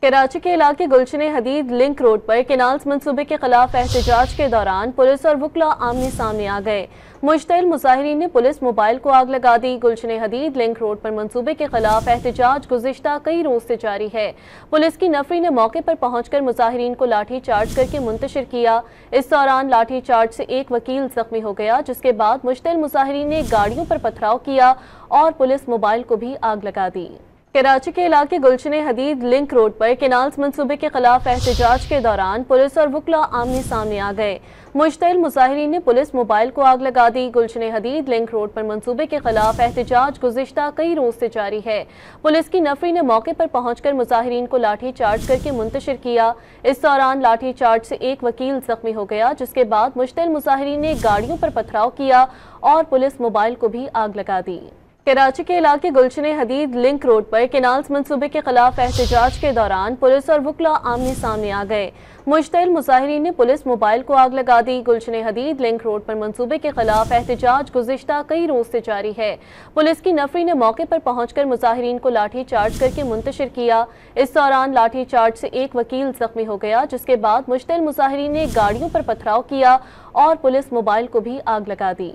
कराची के इलाके गुलशन हदीद link road पर केनाल्स मंसूबे के खिलाफ एहतजाज के दौरान पुलिस और वकला आमने सामने आ गए। मुश्तिल मुजाहिरीन ने पुलिस मोबाइल को आग लगा दी। गुलशन हदीद लिंक रोड पर मंसूबे के खिलाफ एहतजाज गुज़िश्ता कई रोज से जारी है। पुलिस की नफरी ने मौके पर पहुंचकर मुजाहिरीन को लाठी चार्ज करके मुंतशिर किया। इस दौरान लाठी चार्ज से एक वकील जख्मी हो गया, जिसके बाद मुश्तिल मुजाहिरीन ने गाड़ियों पर पथराव किया और पुलिस मोबाइल को भी आग लगा दी। कराची के इलाके गुलशन हदीद लिंक रोड पर केनाल्स मंसूबे के खिलाफ एहतजाज के दौरान पुलिस और वकला आमने सामने आ गए। मुश्तिल मुजाहिरीन ने पुलिस मोबाइल को आग लगा दी। गुलशन हदीद लिंक रोड पर मंसूबे के खिलाफ एहतजाज गुज़िश्ता कई रोज से जारी है। पुलिस की नफरी ने मौके पर पहुंचकर मुजाहिरीन को लाठी चार्ज करके मुंतशिर किया। इस दौरान लाठी चार्ज से एक वकील जख्मी हो गया, जिसके बाद मुश्तिल मुजाहिरीन ने गाड़ियों पर पथराव किया और पुलिस मोबाइल को भी आग लगा दी। कराची के इलाके गुलशन हदीद लिंक रोड पर केनाल्स मंसूबे के खिलाफ एहतजाज के दौरान पुलिस और वकला आमने सामने आ गए। मुश्तिल मुजाहिरीन ने पुलिस मोबाइल को आग लगा दी। गुलशन हदीद लिंक रोड पर मंसूबे के खिलाफ एहतजाज गुज़िश्ता कई रोज से जारी है। पुलिस की नफरी ने मौके पर पहुंचकर मुजाहिरीन को लाठी चार्ज करके मुंतशिर किया। इस दौरान लाठी चार्ज से एक वकील जख्मी हो गया, जिसके बाद मुश्तिल मुजाहिरीन ने गाड़ियों पर पथराव किया और पुलिस मोबाइल को भी आग लगा दी।